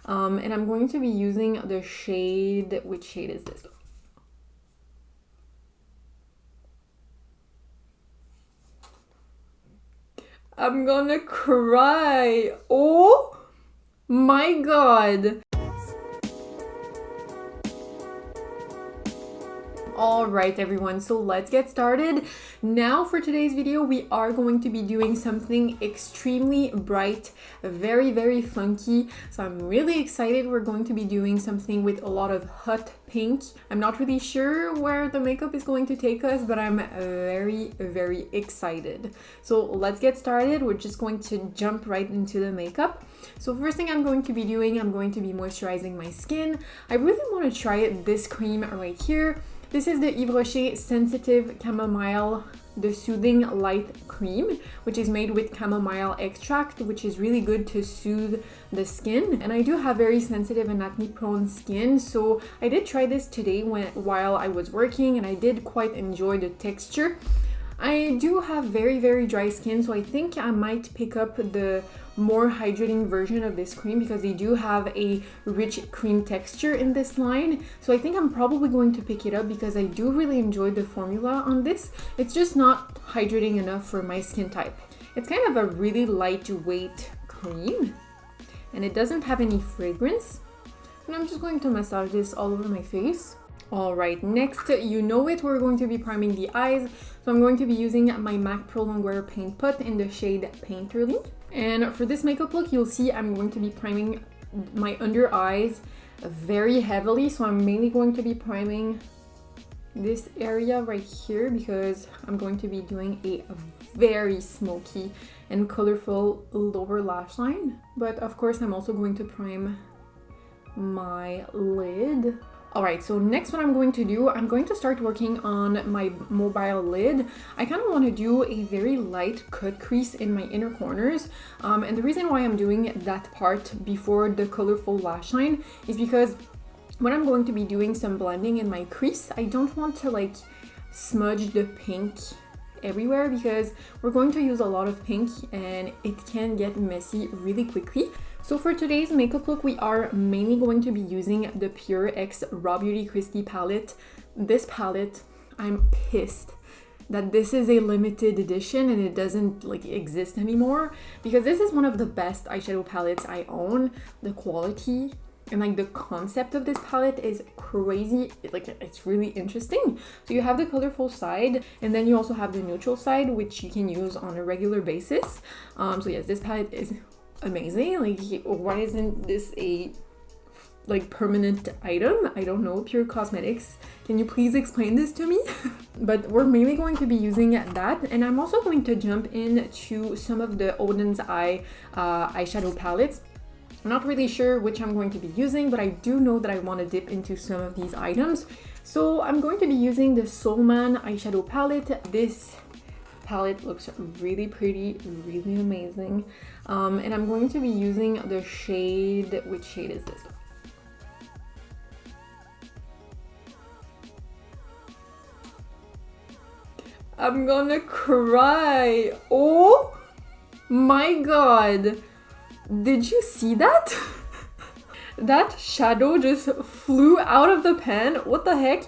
And I'm going to be using the shade, which shade is this? I'm gonna cry. Oh my god. Alright everyone, so let's get started. Now for today's video, we are going to be doing something extremely bright, very funky. So I'm really excited. We're going to be doing something with a lot of hot pink. I'm not really sure where the makeup is going to take us, but I'm very excited. So let's get started. We're just going to jump right into the makeup. So first thing I'm going to be doing, I'm going to be moisturizing my skin. I really want to try this cream right here. This is the Yves Rocher Sensitive Chamomile, the Soothing Light Cream, which is made with chamomile extract, which is really good to soothe the skin. And I do have very sensitive and acne-prone skin, so I did try this today while I was working, and I did quite enjoy the texture. I do have very dry skin, so I think I might pick up the more hydrating version of this cream because they do have a rich cream texture in this line. So I think I'm probably going to pick it up because I do really enjoy the formula on this. It's just not hydrating enough for my skin type. It's kind of a really lightweight cream and it doesn't have any fragrance. And I'm just going to massage this all over my face. Alright, next, you know it, we're going to be priming the eyes. So I'm going to be using my MAC Pro Longwear Paint Pot in the shade Painterly. And for this makeup look, you'll see I'm going to be priming my under eyes very heavily. So I'm mainly going to be priming this area right here because I'm going to be doing a very smoky and colorful lower lash line. But of course, I'm also going to prime my lid. Alright, so next what I'm going to do, I'm going to start working on my mobile lid. I kind of want to do a very light cut crease in my inner corners. And the reason why I'm doing that part before the colorful lash line is because when I'm going to be doing some blending in my crease, I don't want to like smudge the pink everywhere because we're going to use a lot of pink and it can get messy really quickly. So for today's makeup look, we are mainly going to be using the Pure X Raw Beauty Crispy palette. This palette, I'm pissed that this is a limited edition and it doesn't like exist anymore because this is one of the best eyeshadow palettes I own. The quality and like the concept of this palette is crazy. It's really interesting. So you have the colorful side and then you also have the neutral side, which you can use on a regular basis. So yes, this palette is amazing. Like, why isn't this a like permanent item? I don't know. Pur Cosmetics, can you please explain this to me? But we're mainly going to be using that, and I'm also going to jump into some of the Oden's eyeshadow palettes. I'm not really sure which I'm going to be using, but I do know that I want to dip into some of these items. So I'm going to be using the Solmane eyeshadow palette. This palette looks really pretty, really amazing. And I'm going to be using the shade, which shade is this? I'm gonna cry. Oh my god. Did you see that? That shadow just flew out of the pan. What the heck?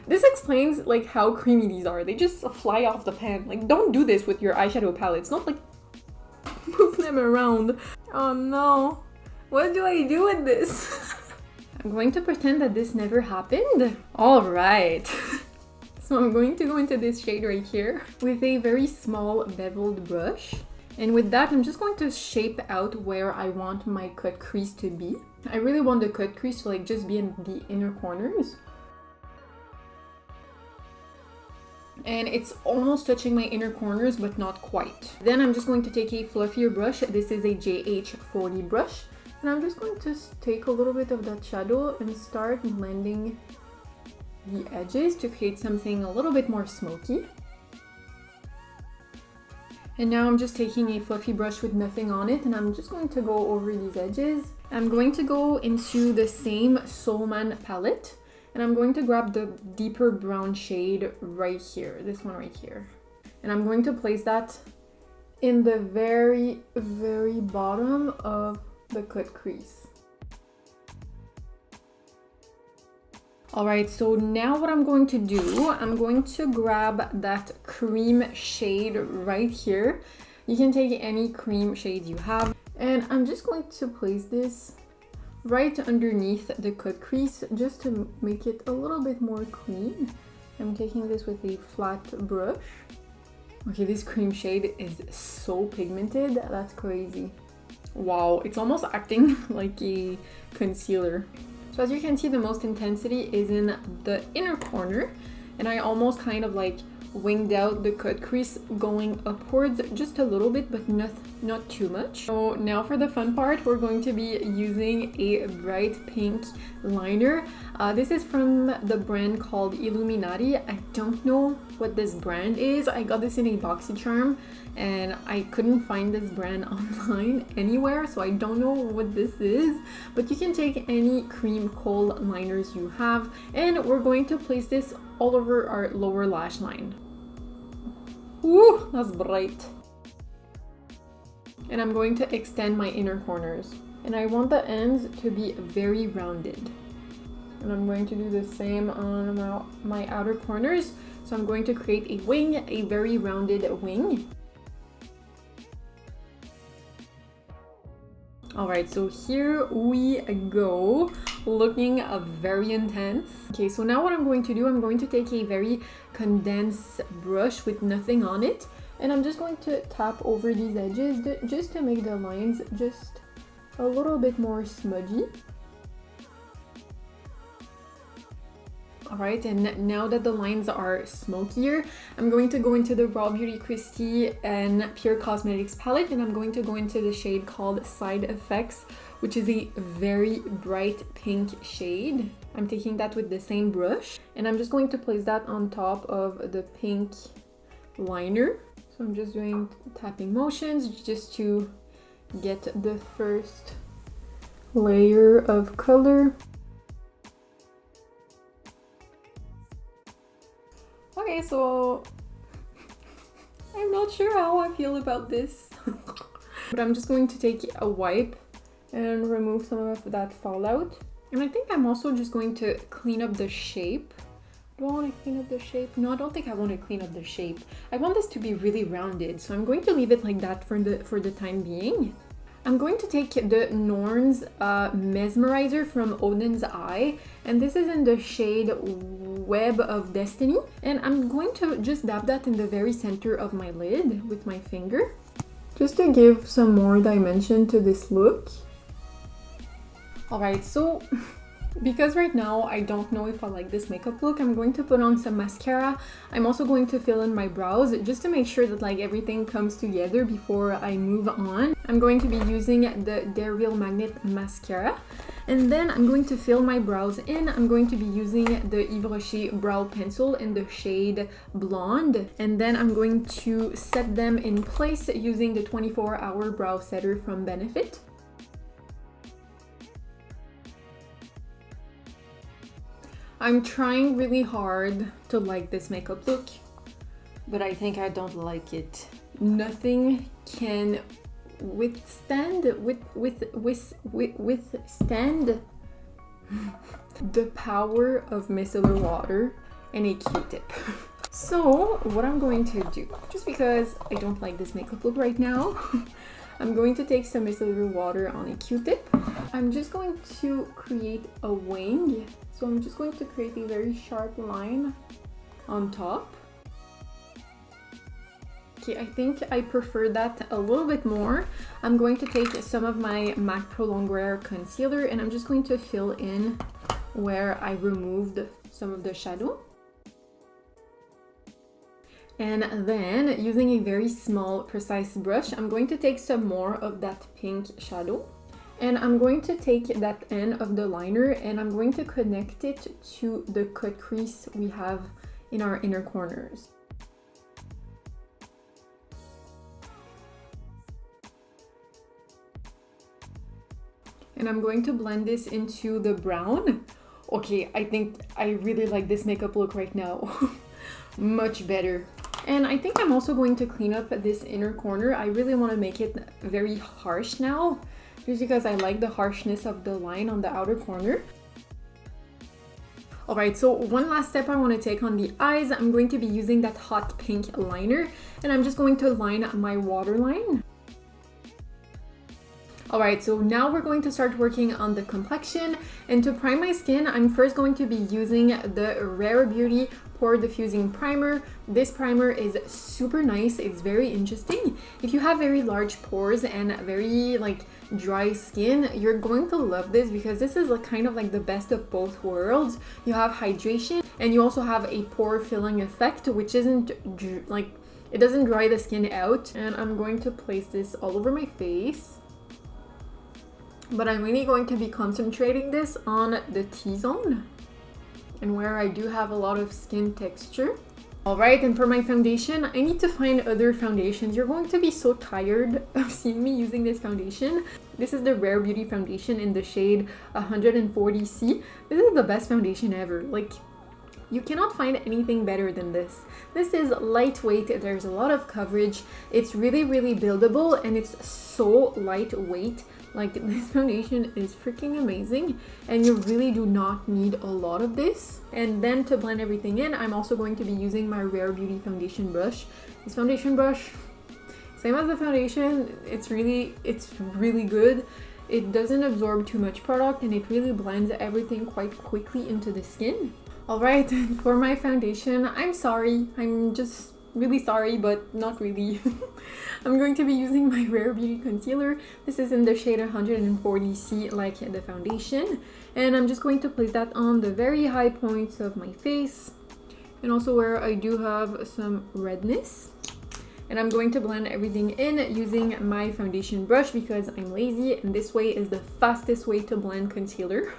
This explains like how creamy these are. They just fly off the pan. Like, don't do this with your eyeshadow palettes. Not like move them around. Oh no. What do I do with this? I'm going to pretend that this never happened. All right. So I'm going to go into this shade right here with a very small beveled brush. And with that, I'm just going to shape out where I want my cut crease to be. I really want the cut crease to like just be in the inner corners. And it's almost touching my inner corners, but not quite. Then I'm just going to take a fluffier brush. This is a JH40 brush. And I'm just going to take a little bit of that shadow and start blending the edges to create something a little bit more smoky. And now I'm just taking a fluffy brush with nothing on it, and I'm just going to go over these edges. I'm going to go into the same Solmane palette, and I'm going to grab the deeper brown shade right here, this one right here. And I'm going to place that in the very bottom of the cut crease. Alright, so now what I'm going to do, I'm going to grab that cream shade right here. You can take any cream shade you have. And I'm just going to place this right underneath the cut crease just to make it a little bit more clean. I'm taking this with a flat brush. Okay, this cream shade is so pigmented, that's crazy. Wow, it's almost acting like a concealer. So as you can see, the most intensity is in the inner corner, and I almost kind of like winged out the cut crease going upwards just a little bit, but not too much. So now for the fun part, we're going to be using a bright pink liner. This is from the brand called IIlluminati. I don't know what this brand is. I got this in a BoxyCharm and I couldn't find this brand online anywhere, so I don't know what this is, but you can take any cream kohl liners you have, and we're going to place this all over our lower lash line. Ooh, that's bright. And I'm going to extend my inner corners, and I want the ends to be very rounded. And I'm going to do the same on my outer corners. So I'm going to create a wing, a very rounded wing. Alright, so here we go, looking very intense. Okay, so now what I'm going to do, I'm going to take a very condensed brush with nothing on it, and I'm just going to tap over these edges just to make the lines just a little bit more smudgy. Alright, and now that the lines are smokier, I'm going to go into the Raw Beauty Kristi and Pur Cosmetics palette, and I'm going to go into the shade called Side Effects, which is a very bright pink shade. I'm taking that with the same brush, and I'm just going to place that on top of the pink liner. So I'm just doing tapping motions just to get the first layer of color. Okay, so I'm not sure how I feel about this. But I'm just going to take a wipe and remove some of that fallout. And I think I'm also just going to clean up the shape. Do I want to clean up the shape? No, I don't think I want to clean up the shape. I want this to be really rounded, so I'm going to leave it like that for the time being. I'm going to take the Norn's Mesmerizer from Oden's Eye, and this is in the shade Web of Destiny, and I'm going to just dab that in the very center of my lid with my finger, just to give some more dimension to this look. Alright, so because right now I don't know if I like this makeup look, I'm going to put on some mascara. I'm also going to fill in my brows just to make sure that like everything comes together before I move on. I'm going to be using the Dare Real Magnet mascara, and then I'm going to fill my brows in. I'm going to be using the Yves Rocher brow pencil in the shade Blonde, and then I'm going to set them in place using the 24-hour brow setter from Benefit. I'm trying really hard to like this makeup look, but I think I don't like it. Nothing can withstand the power of micellar water and a Q-tip. So what I'm going to do, just because I don't like this makeup look right now, I'm going to take some micellar water on a Q-tip. I'm just going to create a wing. So I'm just going to create a very sharp line on top. Okay, I think I prefer that a little bit more. I'm going to take some of my MAC Pro Longwear concealer, and I'm just going to fill in where I removed some of the shadow. And then, using a very small, precise brush, I'm going to take some more of that pink shadow. And I'm going to take that end of the liner and I'm going to connect it to the cut crease we have in our inner corners. And I'm going to blend this into the brown. Okay, I think I really like this makeup look right now. Much better. And I think I'm also going to clean up this inner corner. I really want to make it very harsh now, just because I like the harshness of the line on the outer corner. Alright, so one last step I want to take on the eyes. I'm going to be using that hot pink liner, and I'm just going to line my waterline. Alright, so now we're going to start working on the complexion, and to prime my skin, I'm first going to be using the Rare Beauty Pore Diffusing Primer. This primer is super nice, it's very interesting. If you have very large pores and very like dry skin, you're going to love this because this is like kind of like the best of both worlds. You have hydration and you also have a pore filling effect, which isn't like, it doesn't dry the skin out. And I'm going to place this all over my face. But I'm really going to be concentrating this on the T-zone and where I do have a lot of skin texture. Alright, and for my foundation, I need to find other foundations. You're going to be so tired of seeing me using this foundation. This is the Rare Beauty foundation in the shade 140C. This is the best foundation ever. Like, you cannot find anything better than this. This is lightweight, there's a lot of coverage, it's really, really buildable, and it's so lightweight. Like, this foundation is freaking amazing, and you really do not need a lot of this. And then to blend everything in, I'm also going to be using my Rare Beauty foundation brush. This foundation brush, same as the foundation, it's really good. It doesn't absorb too much product, and it really blends everything quite quickly into the skin. Alright, for my foundation, I'm sorry. I'm just really sorry, but not really. I'm going to be using my Rare Beauty concealer. This is in the shade 140C, like the foundation. And I'm just going to place that on the very high points of my face, and also where I do have some redness. And I'm going to blend everything in using my foundation brush because I'm lazy, and this way is the fastest way to blend concealer.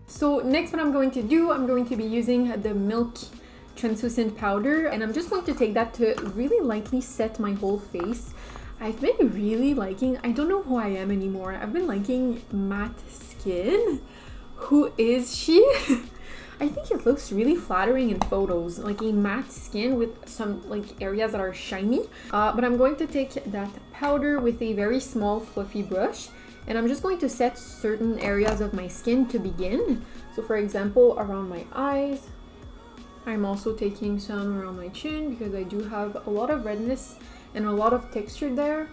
So next, what I'm going to do, I'm going to be using the Milk Translucent powder, and I'm just going to take that to really lightly set my whole face. I've been really liking, I don't know who I am anymore, I've been liking matte skin. Who is she? I think it looks really flattering in photos, like a matte skin with some like areas that are shiny. But I'm going to take that powder with a very small fluffy brush, and I'm just going to set certain areas of my skin to begin. So for example, around my eyes. I'm also taking some around my chin because I do have a lot of redness and a lot of texture there.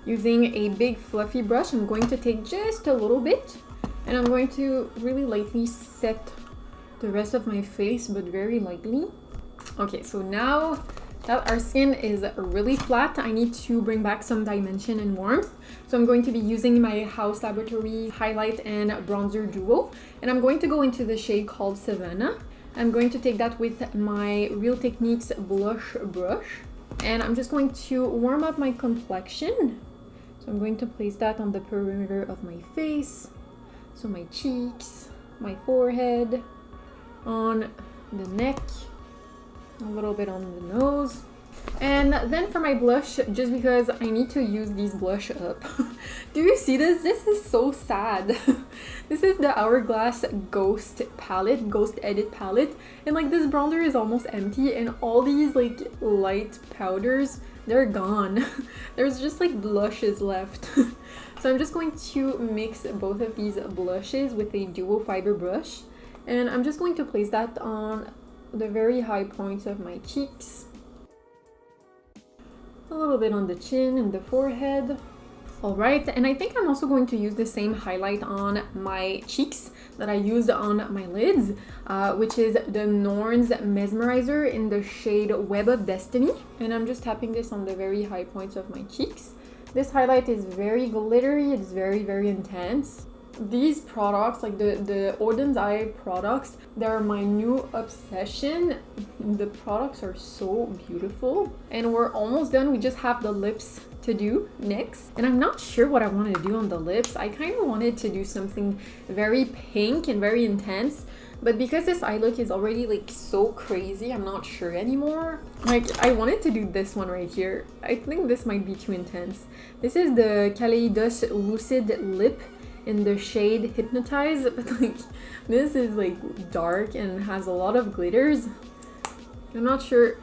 Using a big fluffy brush, I'm going to take just a little bit, and I'm going to really lightly set the rest of my face, but very lightly. Okay, so now that our skin is really flat, I need to bring back some dimension and warmth. So I'm going to be using my Hauslabs highlight and bronzer duo, and I'm going to go into the shade called Savannah. I'm going to take that with my Real Techniques blush brush, and I'm just going to warm up my complexion. So I'm going to place that on the perimeter of my face, so my cheeks, my forehead, on the neck, a little bit on the nose. And then for my blush, just because I need to use these blush up. Do you see this? This is so sad. This is the Hourglass Ghost palette, Ghost Edit palette. And like this bronzer is almost empty, and all these like light powders, they're gone. There's just like blushes left. So I'm just going to mix both of these blushes with a duo fiber brush. And I'm just going to place that on the very high points of my cheeks. A little bit on the chin and the forehead. Alright, and I think I'm also going to use the same highlight on my cheeks that I used on my lids, which is the Norn's Mesmerizer in the shade Web of Destiny. And I'm just tapping this on the very high points of my cheeks. This highlight is very glittery, it's very, very intense. These products, like the Oden's eye products, they're my new obsession. The products are so beautiful, and we're almost done. We just have the lips to do next, and I'm not sure what I wanted to do on the lips. I kind of wanted to do something very pink and very intense, but because this eye look is already like so crazy, I'm not sure anymore. Like, I wanted to do this one right here. I think this might be too intense. This is the Kaleidos Lucid Lip in the shade Hypnotize, but like this is like dark and has a lot of glitters. I'm not sure.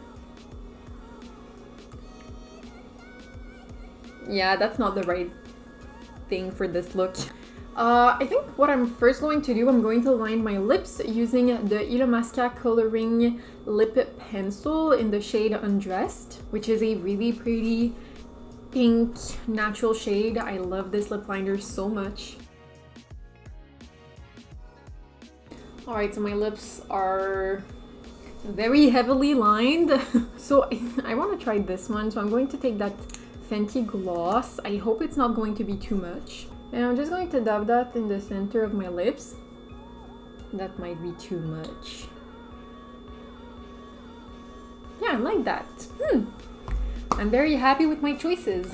Yeah, that's not the right thing for this look. I think what I'm first going to do, I'm going to line my lips using the Illamasqua coloring lip pencil in the shade Undressed, which is a really pretty pink natural shade. I love this lip liner so much. Alright, so my lips are very heavily lined. So I want to try this one, so I'm going to take that Fenty gloss. I hope it's not going to be too much. And I'm just going to dab that in the center of my lips. That might be too much. Yeah, I like that. I'm very happy with my choices.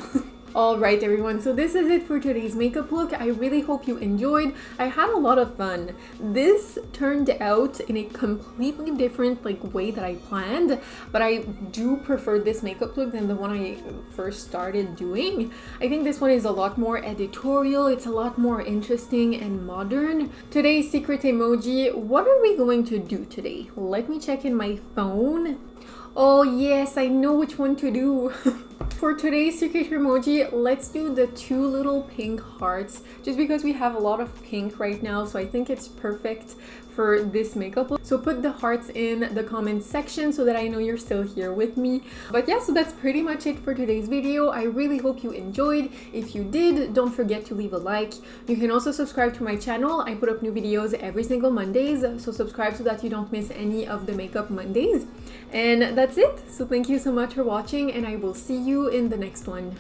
Alright everyone, so this is it for today's makeup look. I really hope you enjoyed. I had a lot of fun. This turned out in a completely different way that I planned, but I do prefer this makeup look than the one I first started doing. I think this one is a lot more editorial, it's a lot more interesting and modern. Today's secret emoji, what are we going to do today? Let me check in my phone. Oh yes, I know which one to do. For today's secret emoji, let's do the two little pink hearts, just because we have a lot of pink right now, so I think it's perfect for this makeup look. So put the hearts in the comment section so that I know you're still here with me. But yeah, so that's pretty much it for today's video. I really hope you enjoyed. If you did, don't forget to leave a like. You can also subscribe to my channel. I put up new videos every single Mondays, so subscribe so that you don't miss any of the makeup Mondays. And that's it. So thank you so much for watching, and I will see you in the next one.